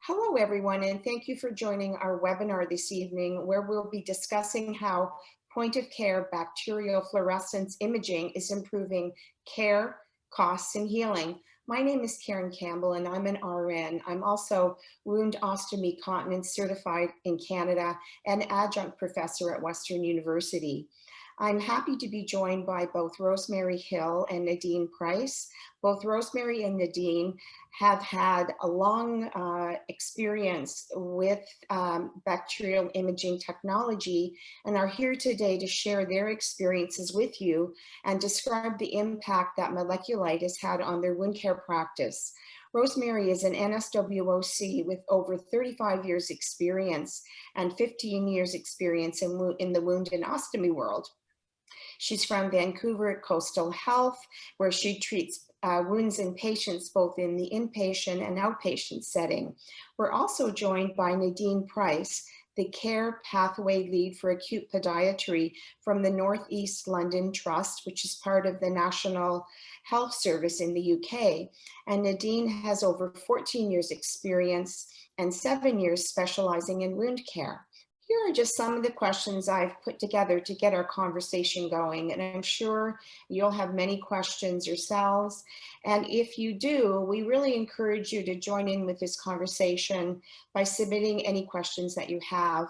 Hello, everyone, and thank you for joining our webinar this evening, where we'll be discussing how point-of-care bacterial fluorescence imaging is improving care, costs, and healing. My name is Campbell, and I'm an RN. I'm also wound ostomy continence certified in Canada and adjunct professor at Western University. I'm happy to be joined by both Rosemary Hill and Nadine Price. Both Rosemary and Nadine have had a long experience with bacterial imaging technology and are here today to share their experiences with you and describe the impact that MolecuLight has had on their wound care practice. Rosemary is an NSWOC with over 35 years experience and 15 years experience in the wound and ostomy world. She's from Vancouver at Coastal Health, where she treats wounds in patients both in the inpatient and outpatient setting. We're also joined by Nadine Price, the Care Pathway Lead for Acute Podiatry from the Northeast London Trust, which is part of the National Health Service in the UK. And Nadine has over 14 years experience and 7 years specializing in wound care. Here are just some of the questions I've put together to get our conversation going, and I'm sure you'll have many questions yourselves. And if you do, we really encourage you to join in with this conversation by submitting any questions that you have.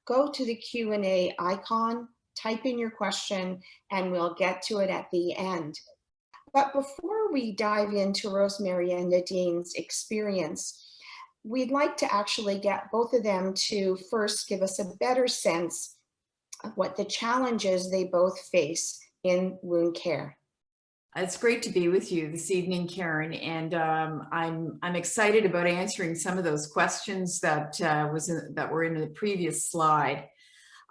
Go to the Q&A icon, type in your question, and we'll get to it at the end. But before we dive into Rosemary and Nadine's experience, we'd like to actually get both of them to first give us a better sense of what the challenges they both face in wound care. It's great to be with you this evening, Karen, and I'm excited about answering some of those questions that were in the previous slide.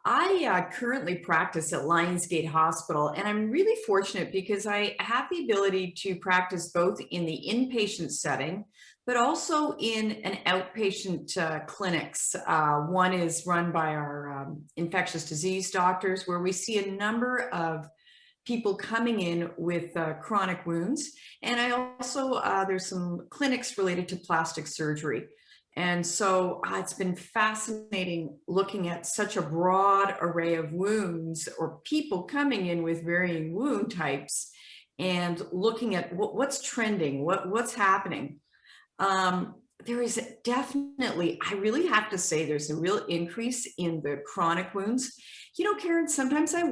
I currently practice at Lionsgate Hospital, and I'm really fortunate because I have the ability to practice both in the inpatient setting, but also in an outpatient clinics. One is run by our infectious disease doctors, where we see a number of people coming in with chronic wounds. And I also, there's some clinics related to plastic surgery. And so it's been fascinating looking at such a broad array of wounds or people coming in with varying wound types and looking at what's trending, what's happening. There is definitely, I really have to say, there's a real increase in the chronic wounds. You know, Karen, sometimes I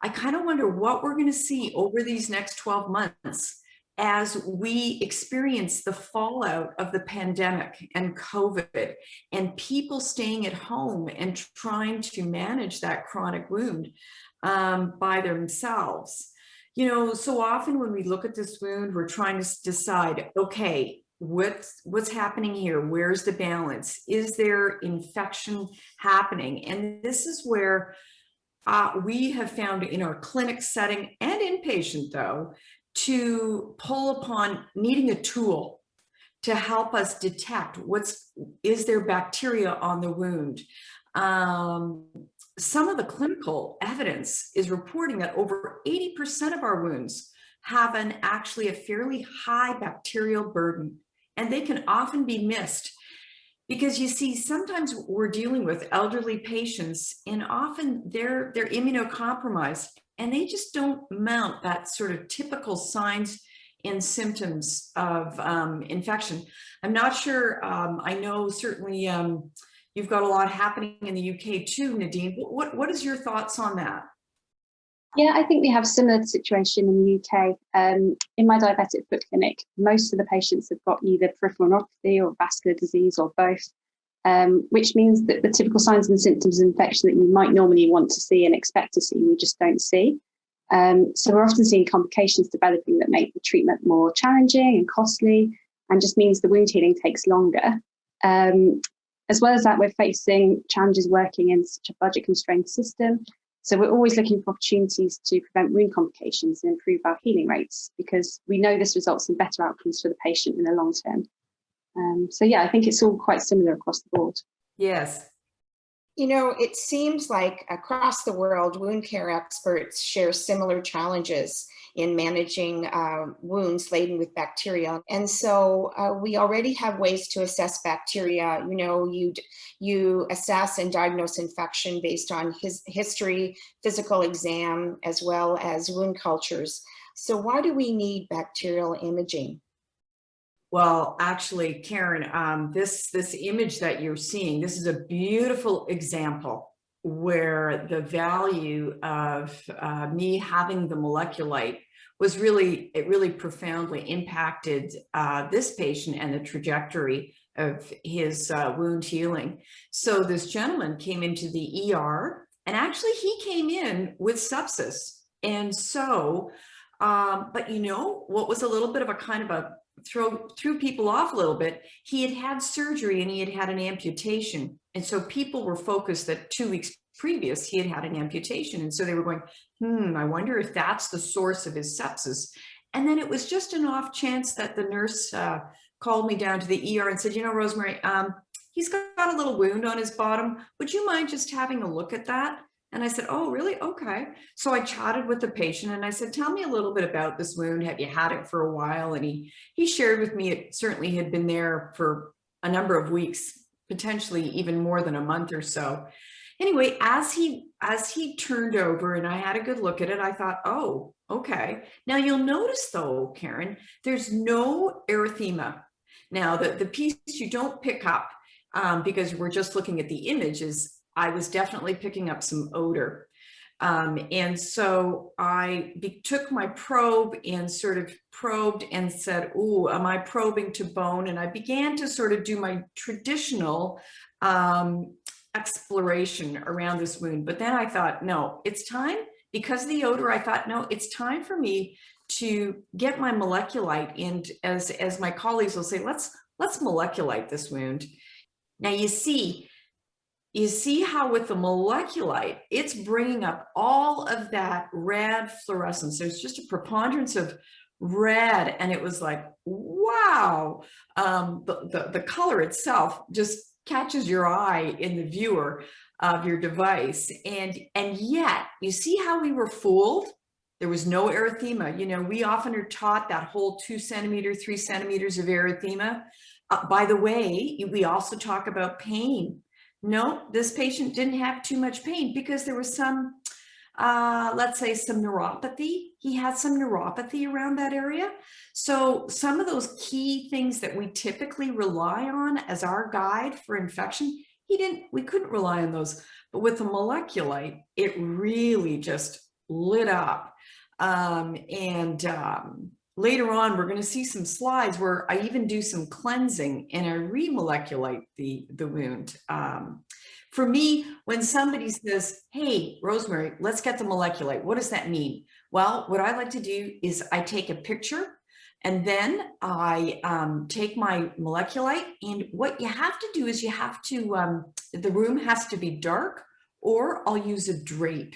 kind of wonder what we're going to see over these next 12 months as we experience the fallout of the pandemic and COVID and people staying at home and trying to manage that chronic wound by themselves. You know, so often when we look at this wound, we're trying to decide, okay, what's happening here? Where's the balance? Is there infection happening? And this is where we have found in our clinic setting and inpatient, though, to pull upon needing a tool to help us detect is there bacteria on the wound. Some of the clinical evidence is reporting that over 80% of our wounds have actually a fairly high bacterial burden, and they can often be missed. Because you see, sometimes we're dealing with elderly patients and often they're immunocompromised and they just don't mount that sort of typical signs and symptoms of infection. I'm not sure, I know certainly you've got a lot happening in the UK too, Nadine. What is your thoughts on that? Yeah, I think we have a similar situation in the UK. In my diabetic foot clinic, most of the patients have got either peripheral neuropathy or vascular disease or both, which means that the typical signs and symptoms of infection that you might normally want to see and expect to see, we just don't see. So we're often seeing complications developing that make the treatment more challenging and costly, and just means the wound healing takes longer. As well as that, we're facing challenges working in such a budget-constrained system. So we're always looking for opportunities to prevent wound complications and improve our healing rates, because we know this results in better outcomes for the patient in the long term. So yeah, I think it's all quite similar across the board. Yes. You know, it seems like across the world, wound care experts share similar challenges in managing wounds laden with bacteria. And so we already have ways to assess bacteria. You know, you assess and diagnose infection based on history, physical exam, as well as wound cultures. So why do we need bacterial imaging? Well, actually, Karen, this image that you're seeing, this is a beautiful example where the value of me having the MolecuLight was it really profoundly impacted this patient and the trajectory of his wound healing. So this gentleman came into the ER, and actually he came in with sepsis. And so, but you know, what was a little bit of a kind of a threw people off a little bit, he had surgery and he had an amputation. And so people were focused that 2 weeks previous, he had an amputation. And so they were going, I wonder if that's the source of his sepsis. And then it was just an off chance that the nurse called me down to the ER and said, you know, Rosemary, he's got a little wound on his bottom. Would you mind just having a look at that? And I said, oh, really? Okay. So I chatted with the patient and I said, tell me a little bit about this wound. Have you had it for a while? And he shared with me it certainly had been there for a number of weeks, potentially even more than a month or so. Anyway, as he turned over and I had a good look at it, I thought, oh, okay. Now you'll notice though, Karen, there's no erythema. Now the piece you don't pick up because we're just looking at the image is I was definitely picking up some odor. And so I took my probe and sort of probed and said, oh, am I probing to bone? And I began to sort of do my traditional exploration around this wound. But then I thought, no, it's time, because of the odor, I thought, no, it's time for me to get my MolecuLight. And as my colleagues will say, let's MolecuLight this wound. Now you see how with the MolecuLight, it's bringing up all of that red fluorescence. There's just a preponderance of red, and it was like, wow. The color itself just catches your eye in the viewer of your device. And yet, you see how we were fooled? There was no erythema. You know, we often are taught that whole 2 centimeters, 3 centimeters of erythema. By the way, we also talk about pain. No, this patient didn't have too much pain because there was some, let's say some neuropathy. He had some neuropathy around that area. So some of those key things that we typically rely on as our guide for infection, we couldn't rely on those. But with the MolecuLight, it really just lit up. Later on, we're going to see some slides where I even do some cleansing and I re-MolecuLight the wound. For me, when somebody says, hey, Rosemary, let's get the MolecuLight, what does that mean? Well, what I like to do is I take a picture and then I take my MolecuLight, and what you have to do is you have to, the room has to be dark, or I'll use a drape.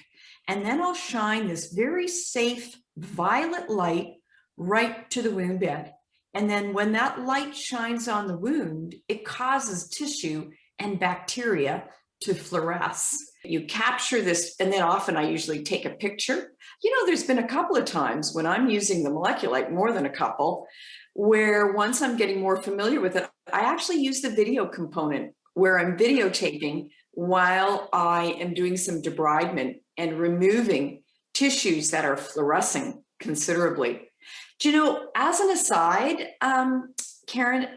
And then I'll shine this very safe violet light right to the wound bed. And then when that light shines on the wound, it causes tissue and bacteria to fluoresce. You capture this, and then often I usually take a picture. You know, there's been a couple of times when I'm using the MolecuLight, more than a couple, where once I'm getting more familiar with it, I actually use the video component where I'm videotaping while I am doing some debridement and removing tissues that are fluorescing considerably. Do you know, as an aside, Karen,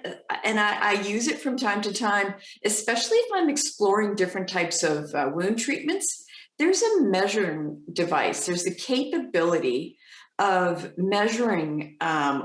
and I use it from time to time, especially if I'm exploring different types of wound treatments, there's a measuring device. There's the capability of measuring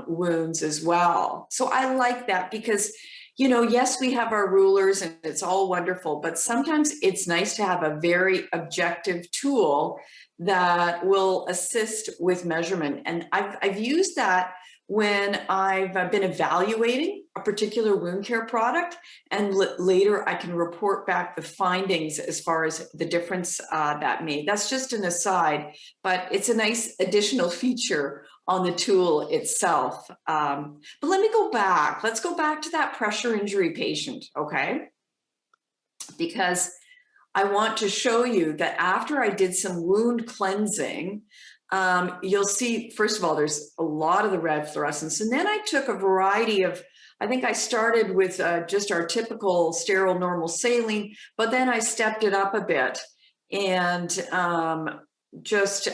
wounds as well. So I like that because, you know, yes, we have our rulers and it's all wonderful, but sometimes it's nice to have a very objective tool that will assist with measurement. And I've used that when I've been evaluating a particular wound care product, and later I can report back the findings as far as the difference that made. That's just an aside, but it's a nice additional feature on the tool itself. But let me go back. Let's go back to that pressure injury patient, okay? Because I want to show you that after I did some wound cleansing, you'll see, first of all, there's a lot of the red fluorescence. And then I took a variety of, I think I started with just our typical sterile normal saline, but then I stepped it up a bit and just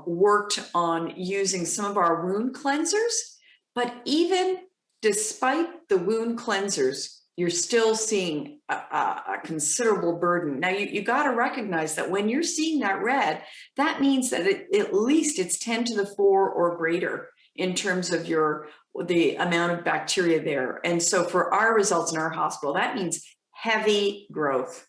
worked on using some of our wound cleansers. But even despite the wound cleansers, you're still seeing a considerable burden. Now, you got to recognize that when you're seeing that red, that means that at least it's 10 to the 4 or greater in terms of the amount of bacteria there. And so for our results in our hospital, that means heavy growth.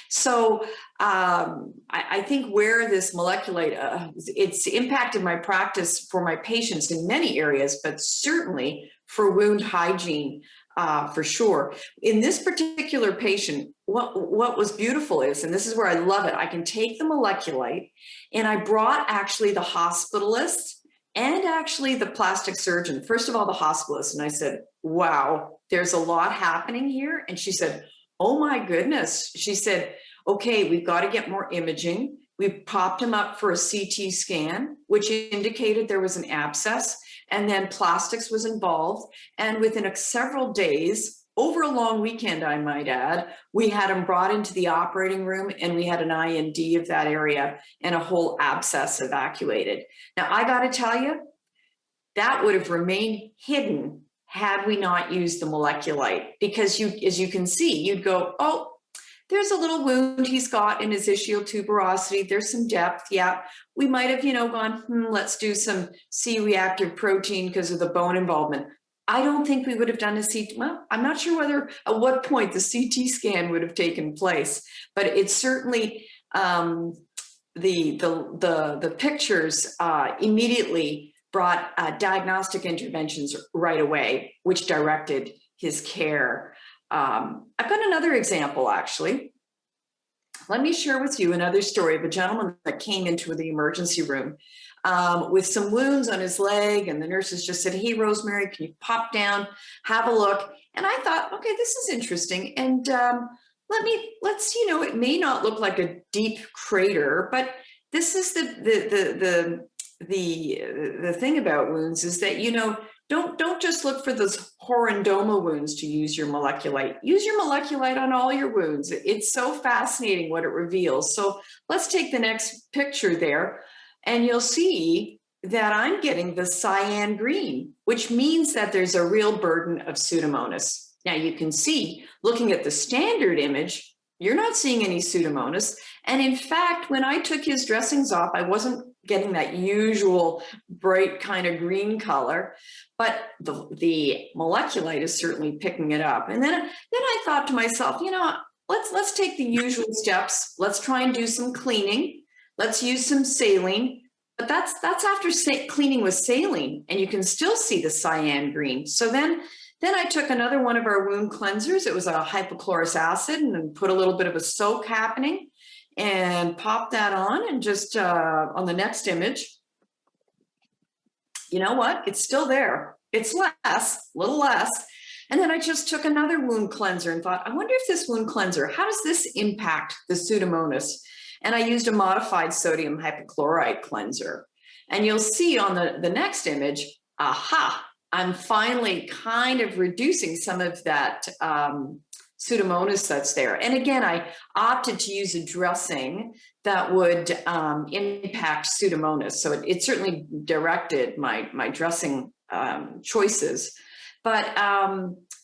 So I think where this MolecuLight, it's impacted my practice for my patients in many areas, but certainly for wound hygiene, for sure. In this particular patient, what was beautiful is, and this is where I love it, I can take the MolecuLight, and I brought actually the hospitalist and actually the plastic surgeon. First of all, the hospitalist, and I said, wow, there's a lot happening here. And she said, oh my goodness. She said, okay, we've got to get more imaging. We popped him up for a CT scan, which indicated there was an abscess, and then plastics was involved. And within several days, over a long weekend, I might add, we had him brought into the operating room, and we had an IND of that area and a whole abscess evacuated. Now, I got to tell you, that would have remained hidden had we not used the MolecuLight, because as you can see, you'd go, oh, there's a little wound he's got in his ischial tuberosity. There's some depth. Yeah, we might have, gone, let's do some C-reactive protein because of the bone involvement. I don't think we would have done a CT. Well, I'm not sure whether at what point the CT scan would have taken place, but it's certainly the pictures immediately brought diagnostic interventions right away, which directed his care. I've got another example, actually. Let me share with you another story of a gentleman that came into the emergency room with some wounds on his leg, and the nurses just said, hey, Rosemary, can you pop down, have a look? And I thought, okay, this is interesting. And let's, it may not look like a deep crater, but this is the thing about wounds is that, don't just look for those horrendoma wounds to use your MolecuLight. Use your MolecuLight on all your wounds. It's so fascinating what it reveals. So let's take the next picture there, and you'll see that I'm getting the cyan green, which means that there's a real burden of Pseudomonas. Now you can see, looking at the standard image, you're not seeing any Pseudomonas. And in fact, when I took his dressings off, I wasn't getting that usual bright kind of green color, but the MolecuLight is certainly picking it up. And then I thought to myself, let's take the usual steps. Let's try and do some cleaning. Let's use some saline. But that's after cleaning with saline, and you can still see the cyan green. So then I took another one of our wound cleansers. It was a hypochlorous acid, and then put a little bit of a soak happening and popped that on. And just on the next image, you know what? It's still there. It's a little less. And then I just took another wound cleanser and thought, I wonder if this wound cleanser, how does this impact the Pseudomonas? And I used a modified sodium hypochlorite cleanser. And you'll see on the next image, aha, I'm finally kind of reducing some of that Pseudomonas that's there. And again, I opted to use a dressing that would impact Pseudomonas. So it certainly directed my dressing choices. But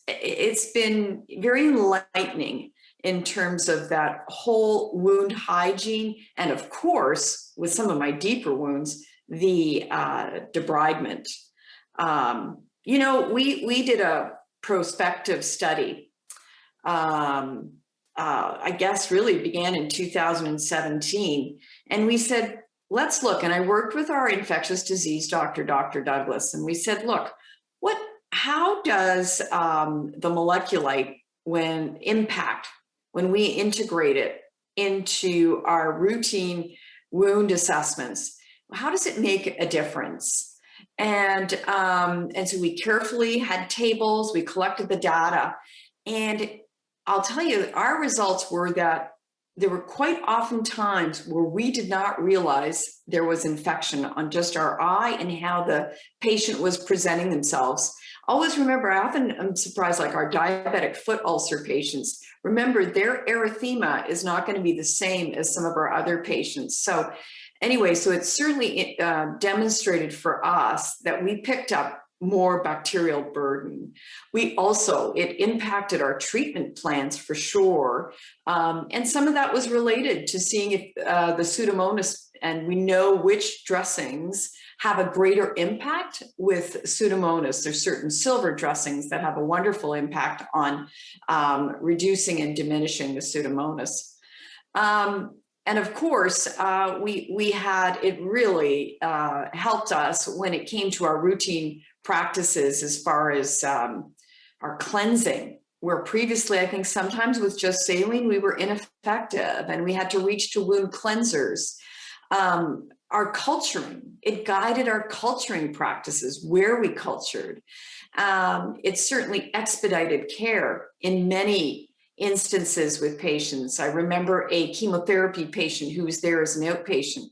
it's been very enlightening in terms of that whole wound hygiene. And of course, with some of my deeper wounds, the debridement. We did a prospective study. I guess really began in 2017. And we said, let's look. And I worked with our infectious disease doctor, Dr. Douglas. And we said, look, how does the MolecuLight when we integrate it into our routine wound assessments, how does it make a difference? And so we carefully had tables, we collected the data, and I'll tell you, our results were that there were quite often times where we did not realize there was infection on just our eye and how the patient was presenting themselves. Always remember, I often am surprised, like our diabetic foot ulcer patients, remember their erythema is not going to be the same as some of our other patients. So anyway, so it certainly demonstrated for us that we picked up more bacterial burden. It impacted our treatment plans for sure. And some of that was related to seeing if the Pseudomonas, and we know which dressings have a greater impact with Pseudomonas. There's certain silver dressings that have a wonderful impact on reducing and diminishing the Pseudomonas. And of course, it really helped us when it came to our routine practices as far as our cleansing, where previously I think sometimes with just saline we were ineffective and we had to reach to wound cleansers. Our culturing, it guided our culturing practices, where we cultured. It certainly expedited care in many instances with patients. I remember a chemotherapy patient who was there as an outpatient,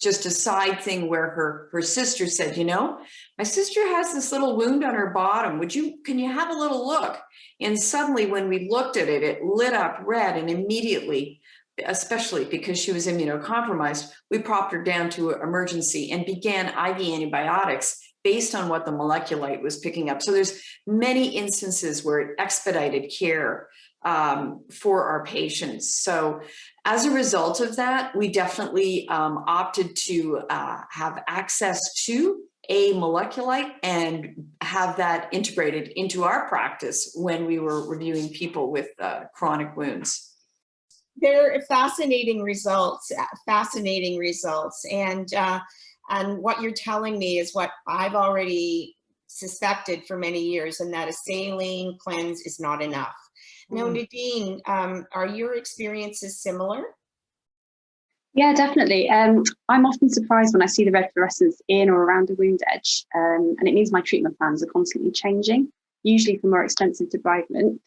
just a side thing where her sister said, you know, my sister has this little wound on her bottom. Can you have a little look? And suddenly when we looked at it, it lit up red, and immediately, especially because she was immunocompromised, we propped her down to emergency and began IV antibiotics based on what the MolecuLight was picking up. So there's many instances where it expedited care for our patients. So as a result of that, we definitely opted to have access to a MolecuLight and have that integrated into our practice when we were reviewing people with chronic wounds. They're fascinating results, and what you're telling me is what I've already suspected for many years, and that a saline cleanse is not enough. Now, Nadine, are your experiences similar? Yeah, definitely. I'm often surprised when I see the red fluorescence in or around the wound edge, and it means my treatment plans are constantly changing, usually for more extensive debridement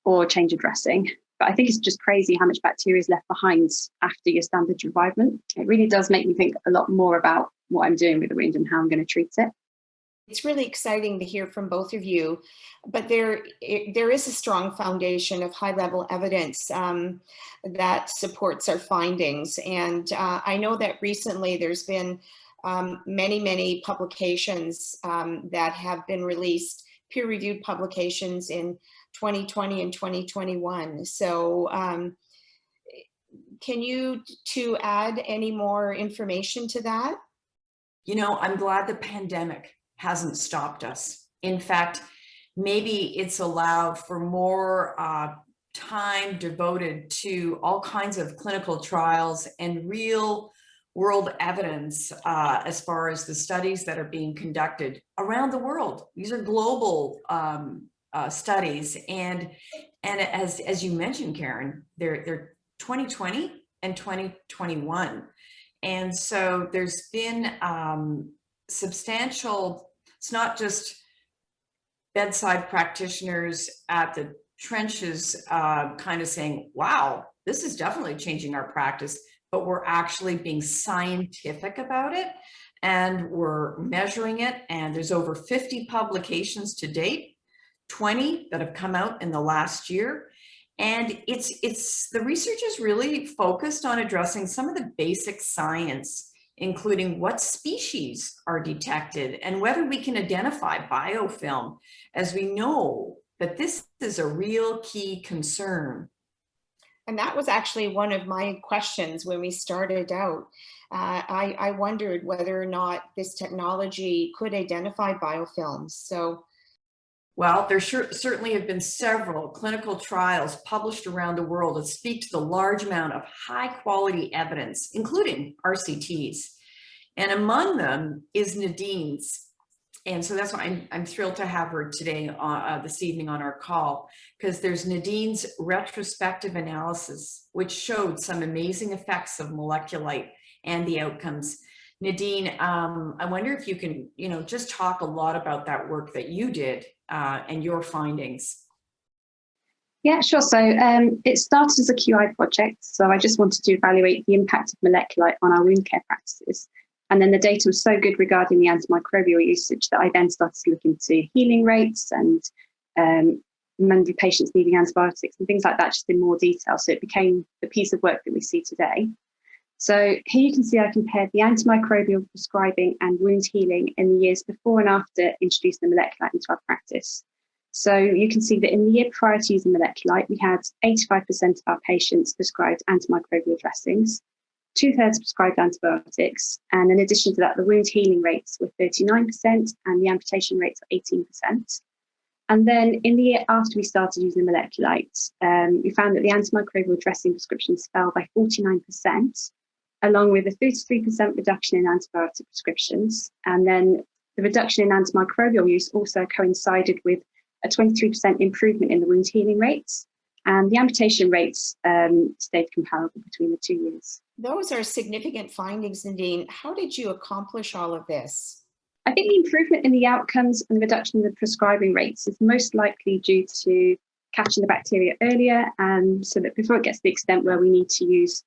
or change of dressing. But I think it's just crazy how much bacteria is left behind after your standard debridement. It really does make me think a lot more about what I'm doing with the wound and how I'm going to treat it. It's really exciting to hear from both of you, but there is a strong foundation of high-level evidence that supports our findings. And I know that recently there's been many publications that have been released, peer-reviewed publications in 2020 and 2021. So can you two add any more information to that? You know, I'm glad the pandemic hasn't stopped us. In fact, maybe it's allowed for more time devoted to all kinds of clinical trials and real world evidence as far as the studies that are being conducted around the world. These are global studies, and as you mentioned, Karen, they're 2020 and 2021, and so there's been substantial. It's not just bedside practitioners at the trenches kind of saying, wow, this is definitely changing our practice, but we're actually being scientific about it and we're measuring it. And there's over 50 publications to date, 20 that have come out in the last year. And it's the research is really focused on addressing some of the basic science, including what species are detected and whether we can identify biofilm, as we know that this is a real key concern. And that was actually one of my questions when we started out. I wondered whether or not this technology could identify biofilms. So, well, there certainly have been several clinical trials published around the world that speak to the large amount of high quality evidence, including RCTs. And among them is Nadine's. And so that's why I'm thrilled to have her today, this evening on our call, because there's Nadine's retrospective analysis, which showed some amazing effects of MolecuLight and the outcomes. Nadine, I wonder if you can, just talk a lot about that work that you did and your findings. Yeah, sure. So it started as a QI project. So I just wanted to evaluate the impact of MolecuLight on our wound care practices. And then the data was so good regarding the antimicrobial usage that I then started to look into healing rates and number of patients needing antibiotics and things like that, just in more detail. So it became the piece of work that we see today. So here you can see I compared the antimicrobial prescribing and wound healing in the years before and after introducing the MolecuLight into our practice. So you can see that in the year prior to using MolecuLight, we had 85% of our patients prescribed antimicrobial dressings, 2/3 prescribed antibiotics, and in addition to that, the wound healing rates were 39% and the amputation rates were 18%. And then in the year after we started using the MolecuLight, we found that the antimicrobial dressing prescriptions fell by 49%, along with a 33% reduction in antibiotic prescriptions. And then the reduction in antimicrobial use also coincided with a 23% improvement in the wound healing rates, and the amputation rates stayed comparable between the 2 years. Those are significant findings, Nadine. How did you accomplish all of this? I think the improvement in the outcomes and the reduction in the prescribing rates is most likely due to catching the bacteria earlier, and so that before it gets to the extent where we need to use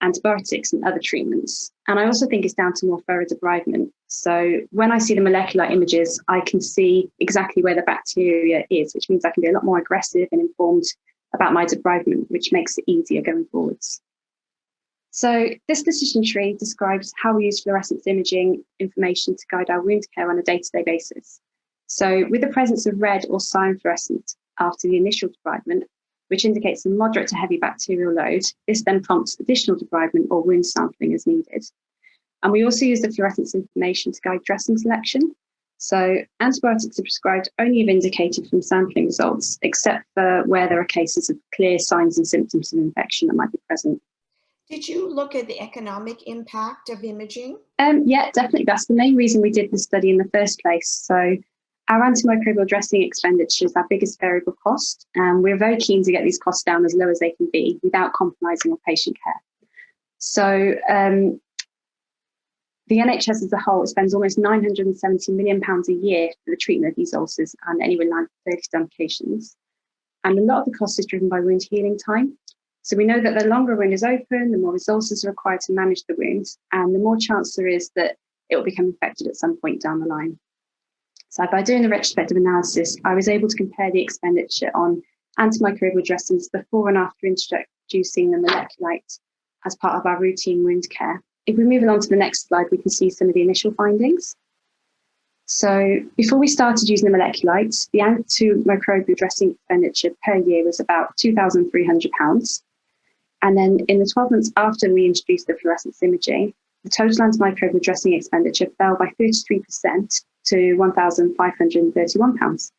antibiotics and other treatments. And I also think it's down to more thorough debridement. So when I see the molecular images, I can see exactly where the bacteria is, which means I can be a lot more aggressive and informed about my debridement, which makes it easier going forwards. So this decision tree describes how we use fluorescence imaging information to guide our wound care on a day-to-day basis. So with the presence of red or cyan fluorescent after the initial debridement, which indicates a moderate to heavy bacterial load, this then prompts additional debridement or wound sampling as needed. And we also use the fluorescence information to guide dressing selection. So antibiotics are prescribed only if indicated from sampling results, except for where there are cases of clear signs and symptoms of infection that might be present. Did you look at the economic impact of imaging? Yeah, definitely. That's the main reason we did the study in the first place. So our antimicrobial dressing expenditure is our biggest variable cost, and we're very keen to get these costs down as low as they can be without compromising on patient care. So the NHS as a whole spends almost £970 million a year for the treatment of these ulcers and anywhere around 30 complications. And a lot of the cost is driven by wound healing time. So we know that the longer a wound is open, the more resources are required to manage the wound, and the more chance there is that it will become infected at some point down the line. So by doing a retrospective analysis, I was able to compare the expenditure on antimicrobial dressings before and after introducing the MolecuLight as part of our routine wound care. If we move on to the next slide, we can see some of the initial findings. So before we started using the MolecuLight, the antimicrobial dressing expenditure per year was about £2,300. And then in the 12 months after we introduced the fluorescence imaging, the total antimicrobial dressing expenditure fell by 33% to £1,531.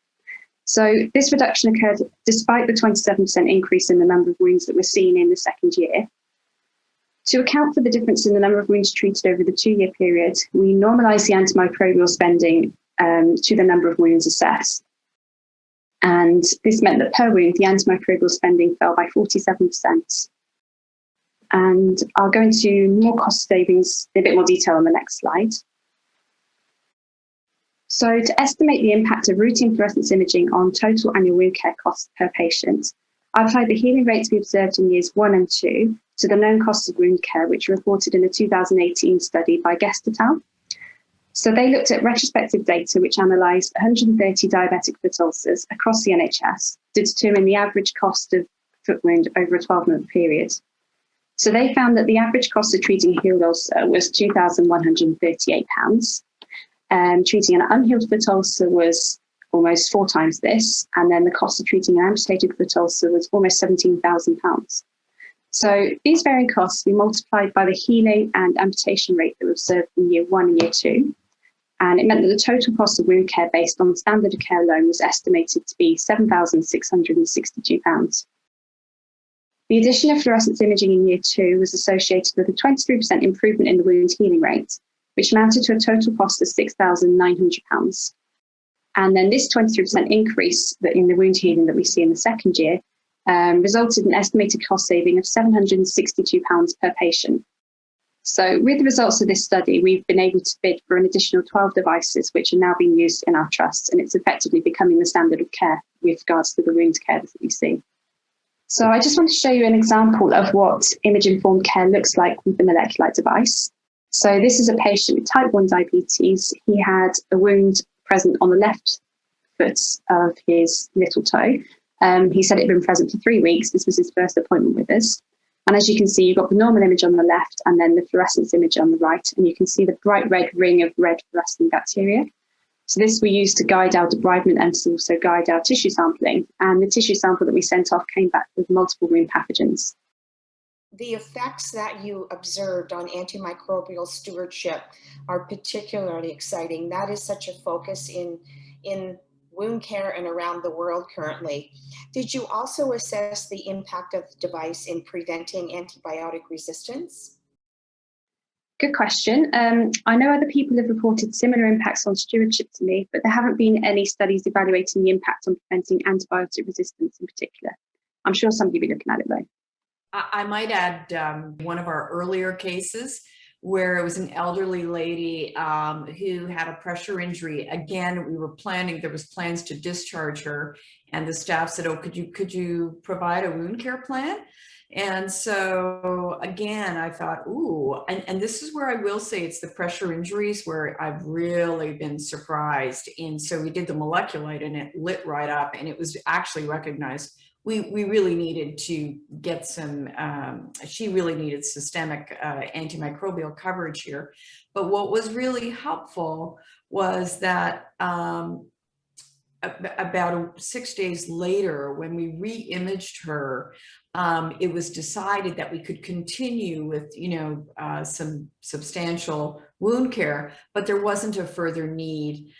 So this reduction occurred despite the 27% increase in the number of wounds that were seen in the second year. To account for the difference in the number of wounds treated over the 2-year period, we normalised the antimicrobial spending to the number of wounds assessed. And this meant that per wound, the antimicrobial spending fell by 47%. And I'll go into more cost savings in a bit more detail on the next slide. So to estimate the impact of routine fluorescence imaging on total annual wound care costs per patient, I applied the healing rates we observed in years 1 and 2 to the known costs of wound care, which were reported in a 2018 study by Guest et al. So they looked at retrospective data which analysed 130 diabetic foot ulcers across the NHS to determine the average cost of foot wound over a 12-month period. So they found that the average cost of treating a healed ulcer was £2,138. Treating an unhealed foot ulcer was almost 4 times this, and then the cost of treating an amputated foot ulcer was almost £17,000. So these varying costs we multiplied by the healing and amputation rate that we observed in year 1 and year 2, and it meant that the total cost of wound care based on the standard of care alone was estimated to be £7,662. The addition of fluorescence imaging in year 2 was associated with a 23% improvement in the wound healing rate, which amounted to a total cost of £6,900. And then this 23% increase in the wound healing that we see in the second year resulted in an estimated cost saving of £762 per patient. So with the results of this study, we've been able to bid for an additional 12 devices, which are now being used in our trust, and it's effectively becoming the standard of care with regards to the wound care that we see. So I just want to show you an example of what image-informed care looks like with the MolecuLight device. So this is a patient with type 1 diabetes. He had a wound present on the left foot of his little toe. He said it had been present for 3 weeks. This was his first appointment with us. And as you can see, you've got the normal image on the left and then the fluorescence image on the right. And you can see the bright red ring of red fluorescent bacteria. So this we used to guide our debridement and to also guide our tissue sampling. And the tissue sample that we sent off came back with multiple wound pathogens. The effects that you observed on antimicrobial stewardship are particularly exciting. That is such a focus in wound care and around the world currently. Did you also assess the impact of the device in preventing antibiotic resistance? Good question. I know other people have reported similar impacts on stewardship to me, but there haven't been any studies evaluating the impact on preventing antibiotic resistance in particular. I'm sure somebody will be looking at it though. I might add one of our earlier cases where it was an elderly lady who had a pressure injury. Again, we were planning, there was plans to discharge her, and the staff said, oh, could you provide a wound care plan? And so again, I thought, ooh, and this is where I will say it's the pressure injuries where I've really been surprised. And so we did the MolecuLight and it lit right up, and it was actually recognized. We really needed to get some, she really needed systemic antimicrobial coverage here. But what was really helpful was that about 6 days later, when we re-imaged her, it was decided that we could continue with, some substantial wound care, but there wasn't a further need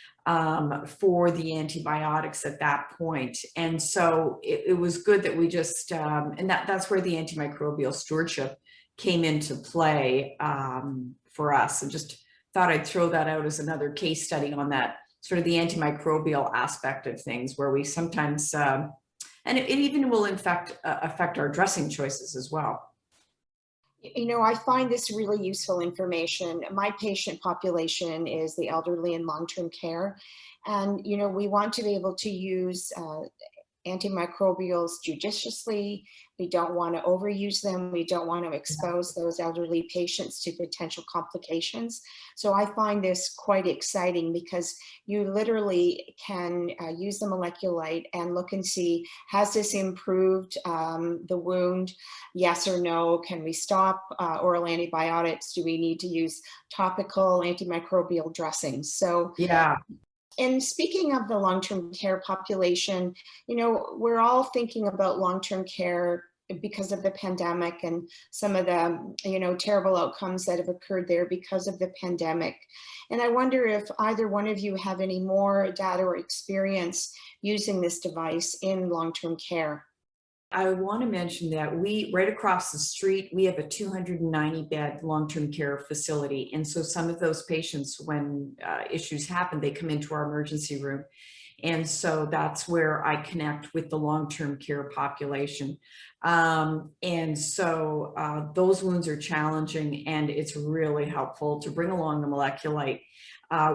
for the antibiotics at that point. And so it was good that we just, and that's where the antimicrobial stewardship came into play for us. And just thought I'd throw that out as another case study on that, sort of the antimicrobial aspect of things, where we sometimes, and it even will in fact affect our dressing choices as well. I find this really useful information. My patient population is the elderly in long-term care. And, we want to be able to use antimicrobials judiciously. We don't want to overuse them. We don't want to expose those elderly patients to potential complications. So I find this quite exciting because you literally can use the MolecuLight and look and see, has this improved the wound? Yes or no? Can we stop oral antibiotics? Do we need to use topical antimicrobial dressings? So yeah. And speaking of the long-term care population, we're all thinking about long-term care because of the pandemic and some of the, terrible outcomes that have occurred there because of the pandemic. And I wonder if either one of you have any more data or experience using this device in long-term care. I want to mention that right across the street, we have a 290-bed long-term care facility. And so some of those patients, when issues happen, they come into our emergency room. And so that's where I connect with the long-term care population. And so those wounds are challenging, and it's really helpful to bring along the MolecuLight.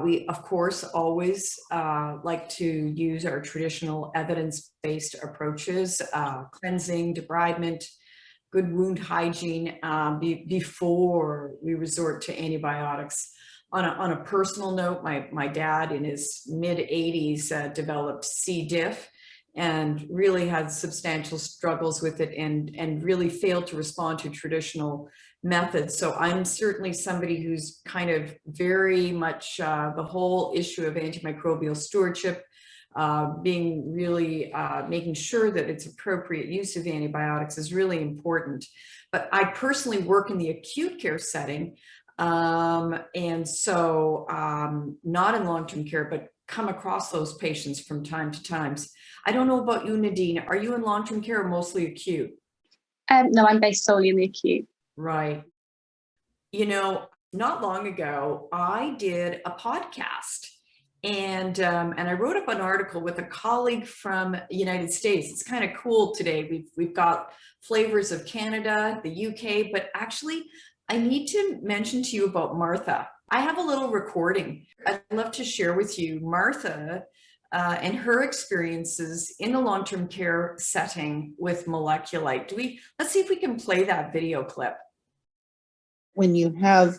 We, of course, always like to use our traditional evidence-based approaches, cleansing, debridement, good wound hygiene before we resort to antibiotics. On a personal note, my dad in his mid-80s developed C. diff and really had substantial struggles with it and really failed to respond to traditional methods. So I'm certainly somebody who's kind of very much the whole issue of antimicrobial stewardship, being really making sure that it's appropriate use of antibiotics is really important. But I personally work in the acute care setting, and so not in long-term care, but come across those patients from time to time. I don't know about you, Nadine. Are you in long-term care or mostly acute? No, I'm based solely in the acute. Right. Not long ago, I did a podcast, and I wrote up an article with a colleague from the United States. It's kind of cool today. We've got flavors of Canada, the UK, but actually, I need to mention to you about Martha. I have a little recording I'd love to share with you. Martha and her experiences in the long-term care setting with MolecuLight. Let's see if we can play that video clip. When you have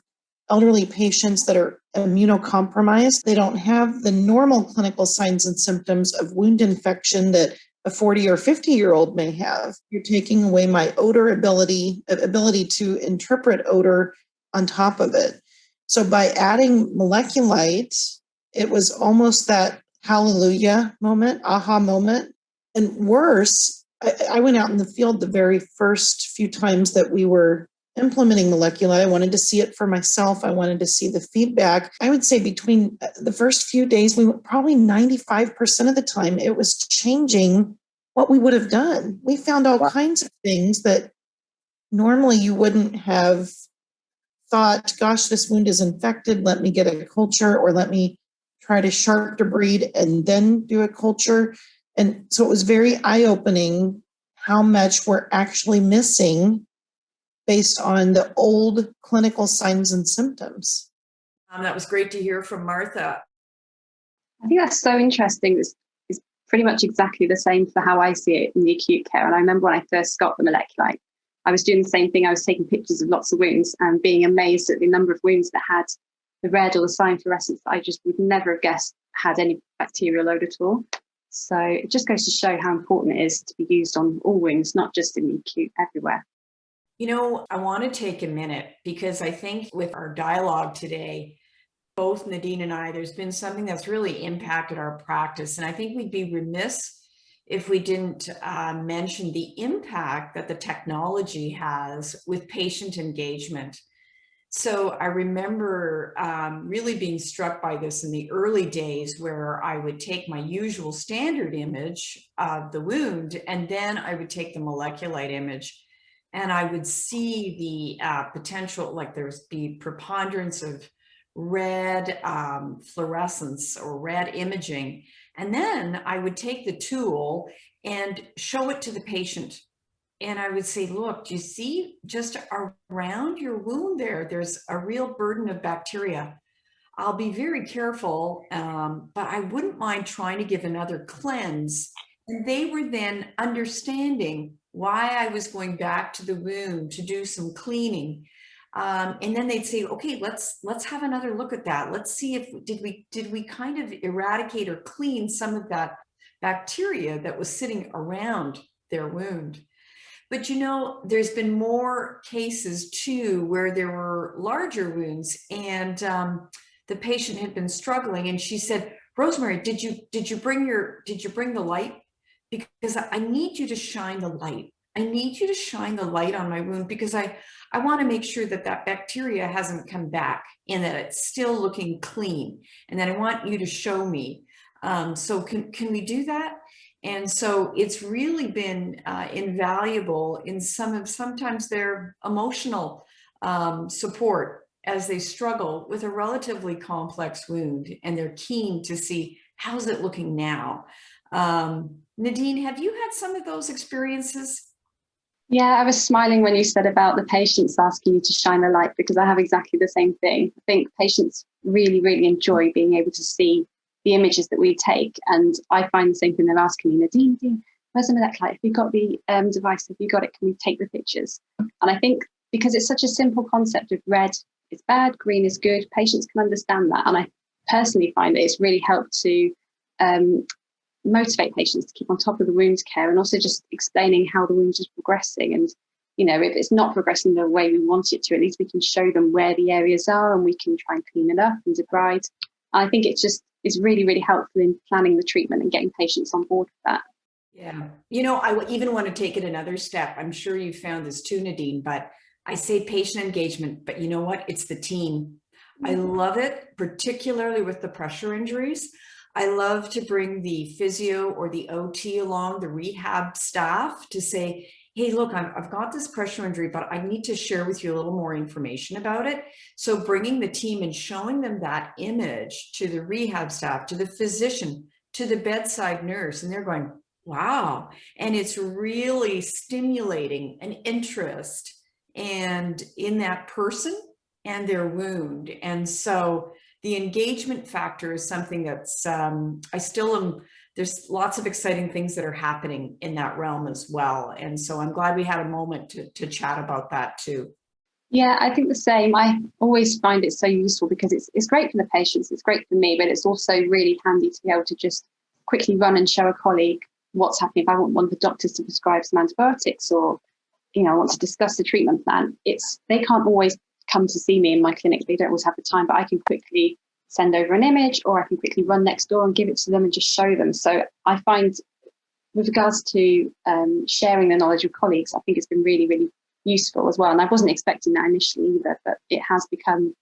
elderly patients that are immunocompromised, they don't have the normal clinical signs and symptoms of wound infection that a 40 or 50-year-old may have. You're taking away my odor ability to interpret odor on top of it. So by adding MolecuLight, it was almost that hallelujah moment, aha moment. And worse, I went out in the field the very first few times that we were implementing MolecuLight. I wanted to see it for myself. I wanted to see the feedback. I would say between the first few days, probably 95% of the time, it was changing what we would have done. We found all kinds of things that normally you wouldn't have thought, gosh, this wound is infected. Let me get a culture, or let me try to shark debride and then do a culture. And so it was very eye-opening how much we're actually missing based on the old clinical signs and symptoms. That was great to hear from Martha. I think that's so interesting. It's pretty much exactly the same for how I see it in the acute care. And I remember when I first got the MolecuLight, I was doing the same thing. I was taking pictures of lots of wounds and being amazed at the number of wounds that had the red or the cyan fluorescence that I just would never have guessed had any bacterial load at all. So it just goes to show how important it is to be used on all wounds, not just in the acute, everywhere. You know, I want to take a minute because I think with our dialogue today, both Nadine and I, there's been something that's really impacted our practice. And I think we'd be remiss if we didn't mention the impact that the technology has with patient engagement. So I remember really being struck by this in the early days, where I would take my usual standard image of the wound, and then I would take the MolecuLight image. And I would see the potential, like there's the preponderance of red fluorescence or red imaging. And then I would take the tool and show it to the patient. And I would say, look, do you see just around your wound there's a real burden of bacteria. I'll be very careful, but I wouldn't mind trying to give another cleanse. And they were then understanding why I was going back to the wound to do some cleaning. And then they'd say, okay, let's have another look at that. Let's see if did we kind of eradicate or clean some of that bacteria that was sitting around their wound. But you know, there's been more cases too where there were larger wounds, and the patient had been struggling, and she said, Rosemary, did you bring the light? Because I need you to shine the light. I need you to shine the light on my wound, because I want to make sure that that bacteria hasn't come back and that it's still looking clean, and that I want you to show me. So can we do that? And so it's really been invaluable in sometimes their emotional support as they struggle with a relatively complex wound, and they're keen to see how's it looking now. Nadine, have you had some of those experiences? Yeah, I was smiling when you said about the patients asking you to shine a light, because I have exactly the same thing. I think patients really, really enjoy being able to see the images that we take. And I find the same thing. They're asking me, Nadine, where's the MolecuLight? Have you got the device? Have you got it? Can we take the pictures? And I think because it's such a simple concept of red is bad, green is good, patients can understand that. And I personally find that it's really helped to motivate patients to keep on top of the wound care, and also just explaining how the wound is progressing. And, you know, if it's not progressing the way we want it to, at least we can show them where the areas are, and we can try and clean it up and debride. I think it's really, really helpful in planning the treatment and getting patients on board with that. Yeah. You know, I even want to take it another step. I'm sure you found this too, Nadine, but I say patient engagement, but you know what? It's the team. I love it, particularly with the pressure injuries. I love to bring the physio or the OT along, the rehab staff, to say, hey, look, I've got this pressure injury, but I need to share with you a little more information about it. So bringing the team and showing them that image to the rehab staff, to the physician, to the bedside nurse, and they're going, wow. And it's really stimulating an interest and in that person and their wound. And so the engagement factor is something that's, I still am, there's lots of exciting things that are happening in that realm as well. And so I'm glad we had a moment to chat about that too. Yeah, I think the same. I always find it so useful because it's great for the patients, it's great for me, but it's also really handy to be able to just quickly run and show a colleague what's happening. If I want one of the doctors to prescribe some antibiotics, or I want to discuss the treatment plan, they can't always come to see me in my clinic. They don't always have the time, but I can quickly send over an image, or I can quickly run next door and give it to them and just show them. So I find with regards to sharing the knowledge with colleagues, I think it's been really, really useful as well. And I wasn't expecting that initially either, but it has become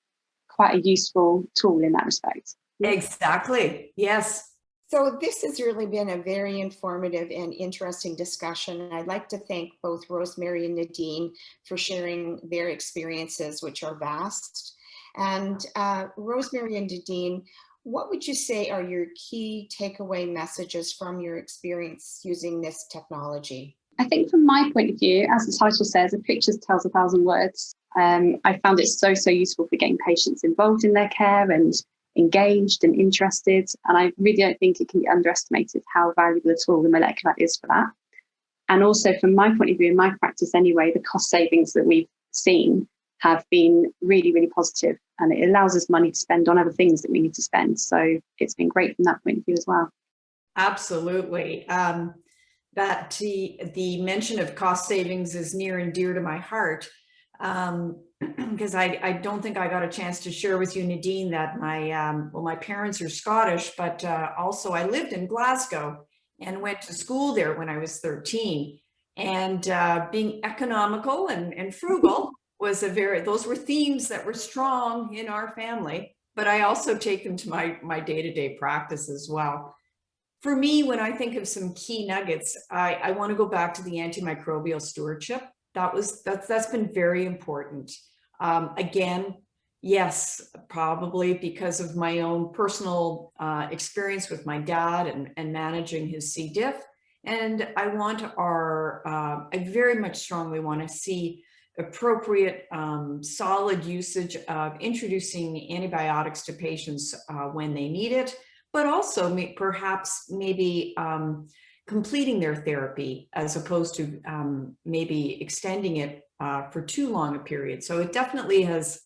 quite a useful tool in that respect. Exactly. Yes. So this has really been a very informative and interesting discussion. I'd like to thank both Rosemary and Nadine for sharing their experiences, which are vast. And Rosemary and Nadine, what would you say are your key takeaway messages from your experience using this technology? I think from my point of view, as the title says, a picture tells 1,000 words. I found it so useful for getting patients involved in their care and engaged and interested. And I really don't think it can be underestimated how valuable a tool the MolecuLight is for that. And also from my point of view, in my practice anyway, the cost savings that we've seen have been really, really positive, and it allows us money to spend on other things that we need to spend. So it's been great from that point of view as well. Absolutely. That the mention of cost savings is near and dear to my heart, because I don't think I got a chance to share with you, Nadine, that my parents are Scottish, but also I lived in Glasgow and went to school there when I was 13. And being economical and frugal was those were themes that were strong in our family, but I also take them to my day-to-day practice as well. For me, when I think of some key nuggets, I want to go back to the antimicrobial stewardship. That's been very important. Again, yes, probably because of my own personal experience with my dad and managing his C. diff. And I very much strongly want to see appropriate solid usage of introducing antibiotics to patients when they need it, but also perhaps maybe completing their therapy as opposed to maybe extending it for too long a period. So it definitely has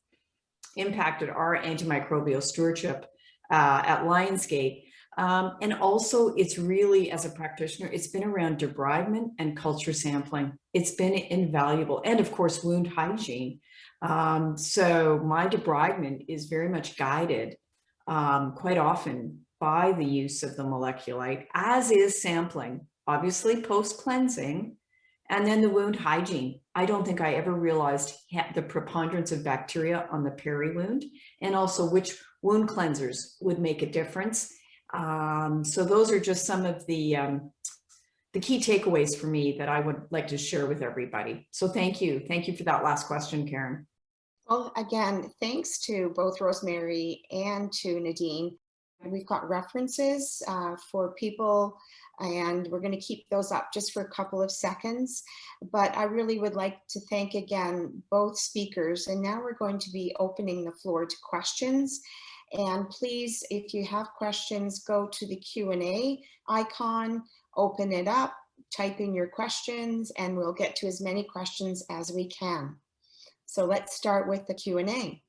impacted our antimicrobial stewardship at Lionsgate. And also it's really, as a practitioner, it's been around debridement and culture sampling. It's been invaluable. And of course, wound hygiene. So my debridement is very much guided quite often by the use of the MolecuLight, as is sampling, obviously post-cleansing, and then the wound hygiene. I don't think I ever realized the preponderance of bacteria on the peri-wound, and also which wound cleansers would make a difference. So those are just some of the key takeaways for me that I would like to share with everybody. So thank you. Thank you for that last question, Karen. Well, again, thanks to both Rosemary and to Nadine. We've got references for people, and we're going to keep those up just for a couple of seconds. But I really would like to thank again both speakers. And now we're going to be opening the floor to questions. And please, if you have questions, go to the Q&A icon, open it up, type in your questions, and we'll get to as many questions as we can. So let's start with the Q&A.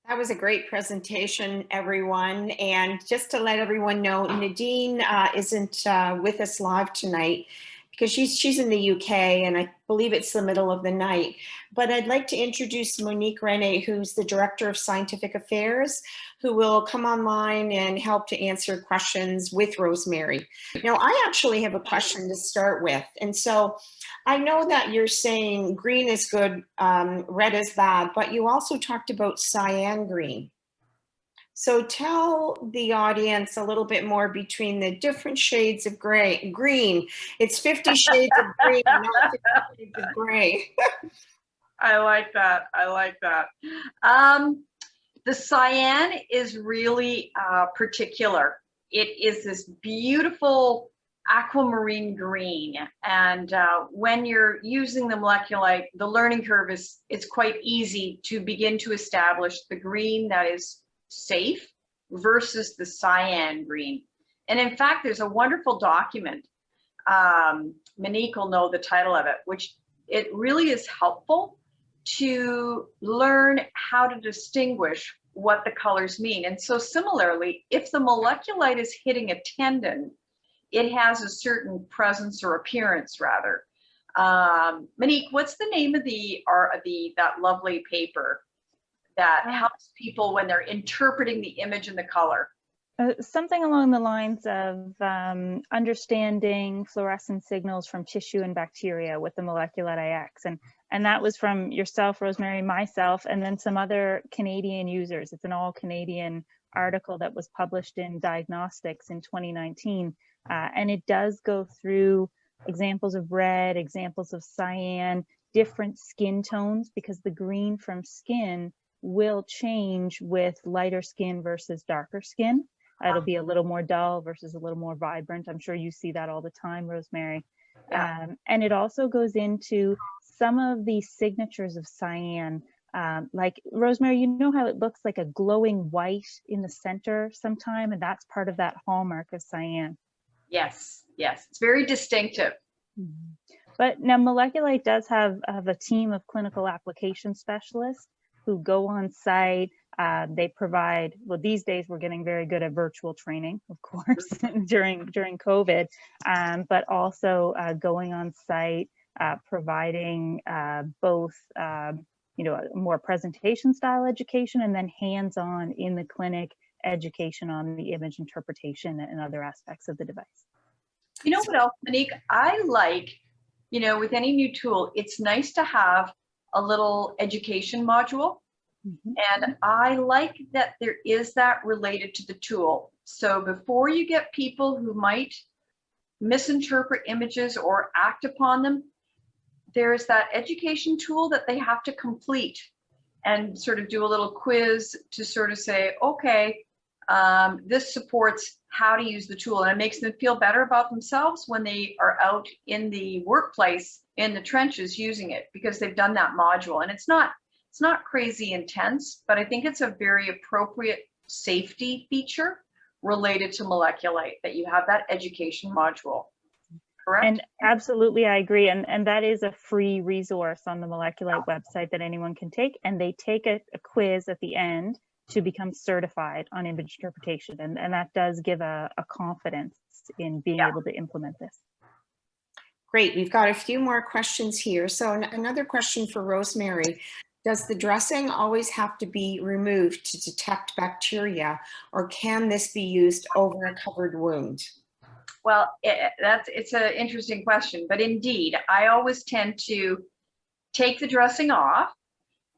That was a great presentation, everyone. And just to let everyone know, Nadine isn't with us live tonight because she's in the UK, and I believe it's the middle of the night. But I'd like to introduce Monique Rene, who's the Director of Scientific Affairs, who will come online and help to answer questions with Rosemary. Now, I actually have a question to start with. And so I know that you're saying green is good, red is bad, but you also talked about cyan green. So tell the audience a little bit more between the different shades of green. It's 50 shades of green, not 50 shades of gray. I like that. I like that. The cyan is really particular. It is this beautiful aquamarine green, and when you're using the MolecuLight, the learning curve it's quite easy to begin to establish the green that is safe versus the cyan green. And in fact, there's a wonderful document, Monique will know the title of it, which it really is helpful to learn how to distinguish what the colors mean. And so similarly, if the MolecuLight is hitting a tendon, it has a certain presence or appearance rather. Monique, what's the name of that lovely paper that helps people when they're interpreting the image and the color? Something along the lines of understanding fluorescent signals from tissue and bacteria with the MolecuLight iX. And that was from yourself, Rosemary, myself, and then some other Canadian users. It's an all Canadian article that was published in Diagnostics in 2019. And it does go through examples of red, examples of cyan, different skin tones, because the green from skin will change with lighter skin versus darker skin. It'll be a little more dull versus a little more vibrant. I'm sure you see that all the time, Rosemary. Yeah. And it also goes into some of the signatures of cyan. Like, Rosemary, you know how it looks like a glowing white in the center sometime, and that's part of that hallmark of cyan. Yes, yes, it's very distinctive. But now MolecuLight does have a team of clinical application specialists who go on site. They provide, well, these days we're getting very good at virtual training, of course, during COVID, but also going on site, providing both, more presentation style education and then hands-on in the clinic education on the image interpretation and other aspects of the device. You know what else, Monique? I like, with any new tool, it's nice to have a little education module. And I like that there is that related to the tool. So before you get people who might misinterpret images or act upon them, there's that education tool that they have to complete and sort of do a little quiz to sort of say, okay, this supports how to use the tool, and it makes them feel better about themselves when they are out in the workplace, in the trenches using it, because they've done that module. And it's not crazy intense, but I think it's a very appropriate safety feature related to MolecuLight, that you have that education module. Correct? And absolutely, I agree. And that is a free resource on the MolecuLight website that anyone can take. And they take a quiz at the end to become certified on image interpretation. And that does give a confidence in being able to implement this. Great, we've got a few more questions here. So another question for Rosemary. Does the dressing always have to be removed to detect bacteria, or can this be used over a covered wound? Well, it's an interesting question, but indeed, I always tend to take the dressing off,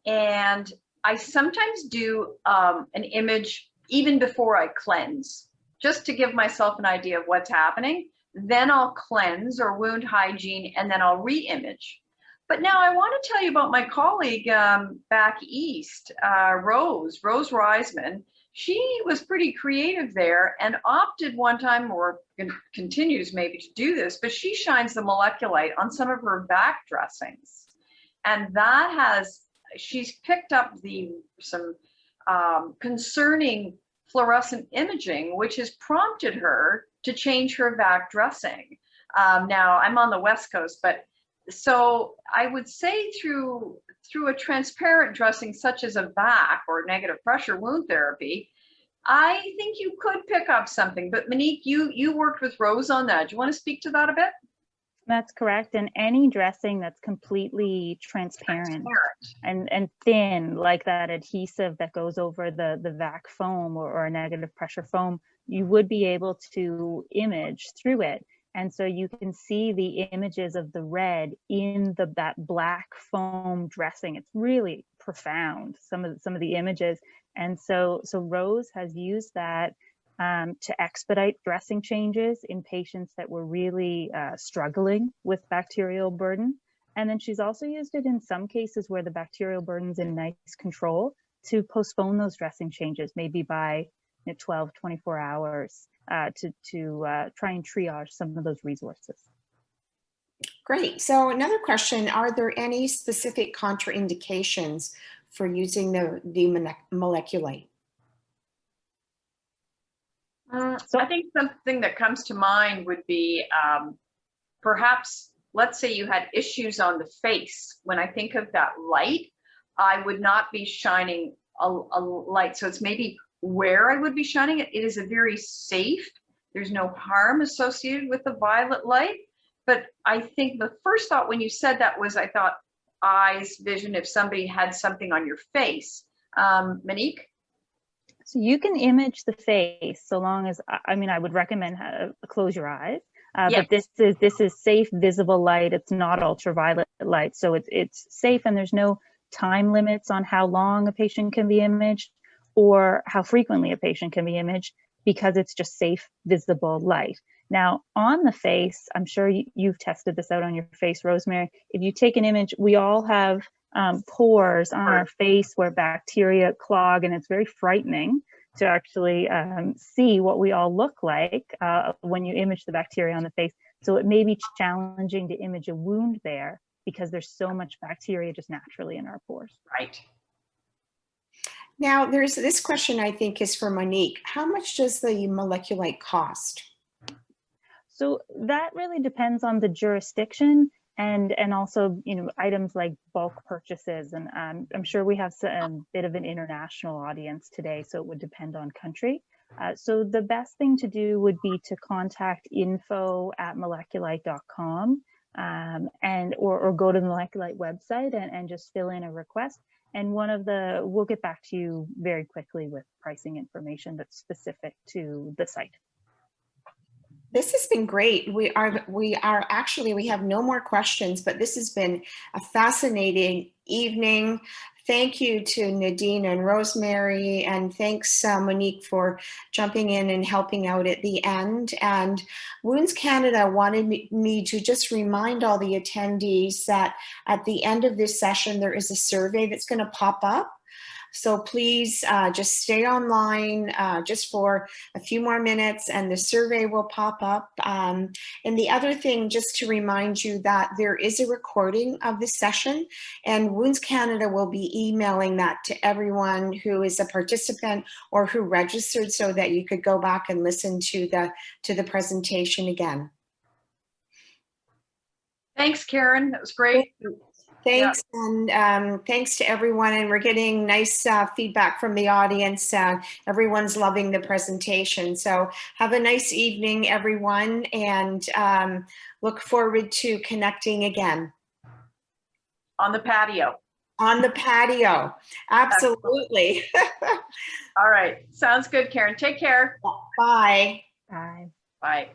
and I sometimes do an image even before I cleanse, just to give myself an idea of what's happening. Then I'll cleanse or wound hygiene, and then I'll re-image. But now I want to tell you about my colleague back east, Rose Reisman. She was pretty creative there and opted one time, or continues maybe to do this, but she shines the MolecuLight on some of her back dressings. And she's picked up some concerning fluorescent imaging, which has prompted her to change her back dressing. Now, I'm on the West Coast, but so I would say through a transparent dressing such as a VAC or negative pressure wound therapy, I think you could pick up something. But Monique, you worked with Rose on that. Do you want to speak to that a bit? That's correct. And any dressing that's completely transparent and thin, like that adhesive that goes over the VAC foam or a negative pressure foam, you would be able to image through it. And so you can see the images of the red in that black foam dressing. It's really profound, some of the images. And so Rose has used that to expedite dressing changes in patients that were really struggling with bacterial burden. And then she's also used it in some cases where the bacterial burden's in nice control to postpone those dressing changes, maybe by 12, 24 hours. To try and triage some of those resources. Great. So another question, are there any specific contraindications for using the MolecuLight? So I think something that comes to mind would be perhaps, let's say you had issues on the face. When I think of that light, I would not be shining a light. So it's maybe where I would be shining it. It is a very safe, there's no harm associated with the violet light. But I think the first thought when you said that was, I thought eyes, vision, if somebody had something on your face. Monique? So you can image the face so long as, I mean, I would recommend close your eyes. Yes. But this is safe, visible light. It's not ultraviolet light. So it's safe, and there's no time limits on how long a patient can be imaged or how frequently a patient can be imaged, because it's just safe, visible light. Now, on the face, I'm sure you've tested this out on your face, Rosemary. If you take an image, we all have pores on our face where bacteria clog, and it's very frightening to actually see what we all look like when you image the bacteria on the face. So it may be challenging to image a wound there because there's so much bacteria just naturally in our pores. Right. Now, there's this question I think is for Monique. How much does the MolecuLight cost? So that really depends on the jurisdiction and also, you know, items like bulk purchases. And I'm sure we have a bit of an international audience today, so it would depend on country. So the best thing to do would be to contact info@MolecuLight.com or go to the MolecuLight website and just fill in a request. And we'll get back to you very quickly with pricing information that's specific to the site. This has been great. We have no more questions, but this has been a fascinating evening. Thank you to Nadine and Rosemary, and thanks Monique for jumping in and helping out at the end. And Wounds Canada wanted me to just remind all the attendees that at the end of this session, there is a survey that's going to pop up. So please just stay online just for a few more minutes, and the survey will pop up. And the other thing, just to remind you that there is a recording of this session, and Wounds Canada will be emailing that to everyone who is a participant or who registered, so that you could go back and listen to the presentation again. Thanks, Karen. That was great. Thanks, and thanks to everyone. And we're getting nice feedback from the audience. Everyone's loving the presentation. So have a nice evening, everyone, and look forward to connecting again. On the patio. On the patio, absolutely. All right, sounds good, Karen. Take care. Bye. Bye. Bye.